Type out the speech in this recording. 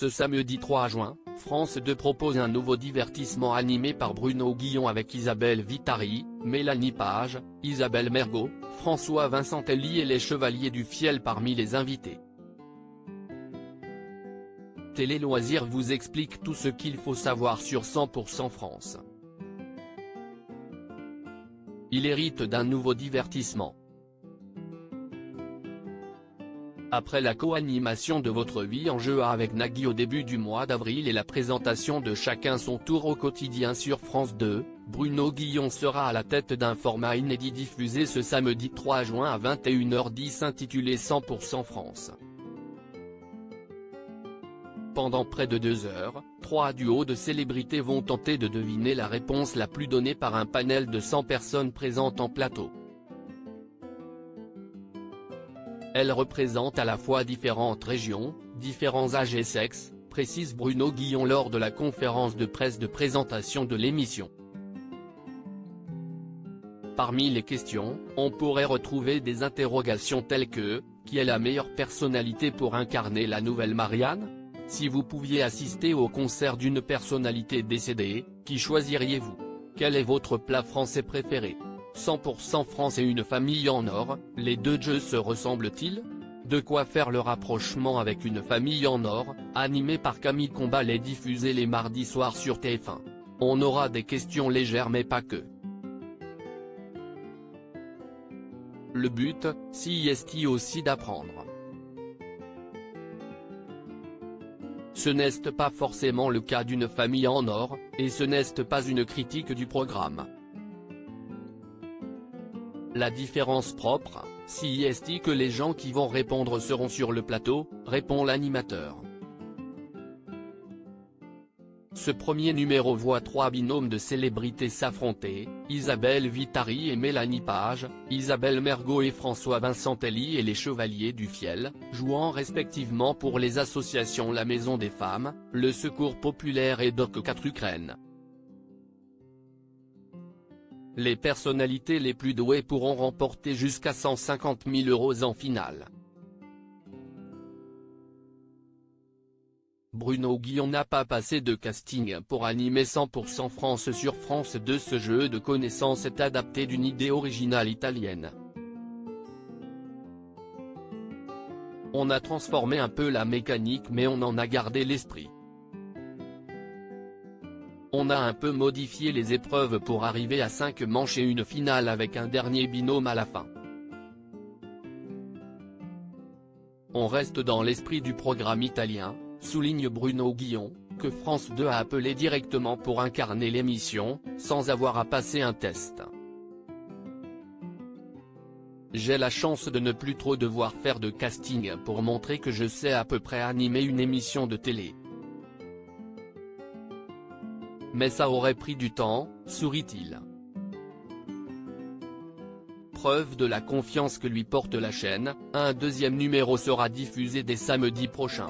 Ce samedi 3 juin, France 2 propose un nouveau divertissement animé par Bruno Guillon avec Isabelle Vitari, Mélanie Page, Isabelle Mergo, François Vincentelli et les Chevaliers du Fiel parmi les invités. Télé Loisirs vous explique tout ce qu'il faut savoir sur 100% France. Il hérite d'un nouveau divertissement. Après la co-animation de Votre vie en jeu avec Nagui au début du mois d'avril et la présentation de Chacun son tour au quotidien sur France 2, Bruno Guillon sera à la tête d'un format inédit diffusé ce samedi 3 juin à 21h10 intitulé 100% France. Pendant près de 2 heures, 3 duos de célébrités vont tenter de deviner la réponse la plus donnée par un panel de 100 personnes présentes en plateau. Elles représentent à la fois différentes régions, différents âges et sexes, précise Bruno Guillon lors de la conférence de presse de présentation de l'émission. Parmi les questions, on pourrait retrouver des interrogations telles que « Qui est la meilleure personnalité pour incarner la nouvelle Marianne ? Si vous pouviez assister au concert d'une personnalité décédée, qui choisiriez-vous ? Quel est votre plat français préféré ? 100% France et une famille en or, les deux jeux se ressemblent-ils ? De quoi faire le rapprochement avec une famille en or, animé par Camille Combal et diffusé les mardis soirs sur TF1. On aura des questions légères mais pas que. Le but, si est aussi d'apprendre. Ce n'est pas forcément le cas d'une famille en or, et ce n'est pas une critique du programme. La différence propre, si est que les gens qui vont répondre seront sur le plateau, répond l'animateur. Ce premier numéro voit 3 binômes de célébrités s'affronter, Isabelle Vitari et Mélanie Page, Isabelle Mergo et François Vincentelli et les Chevaliers du Fiel, jouant respectivement pour les associations La Maison des Femmes, le Secours Populaire et Doc 4 Ukraine. Les personnalités les plus douées pourront remporter jusqu'à 150 000 € en finale. Bruno Guillon n'a pas passé de casting pour animer 100% France sur France 2. Ce jeu de connaissances est adapté d'une idée originale italienne. On a transformé un peu la mécanique mais on en a gardé l'esprit. On a un peu modifié les épreuves pour arriver à 5 manches et une finale avec un dernier binôme à la fin. On reste dans l'esprit du programme italien, souligne Bruno Guillon, que France 2 a appelé directement pour incarner l'émission, sans avoir à passer un test. J'ai la chance de ne plus trop devoir faire de casting pour montrer que je sais à peu près animer une émission de télé. Mais ça aurait pris du temps, sourit-il. Preuve de la confiance que lui porte la chaîne, un deuxième numéro sera diffusé dès samedi prochain.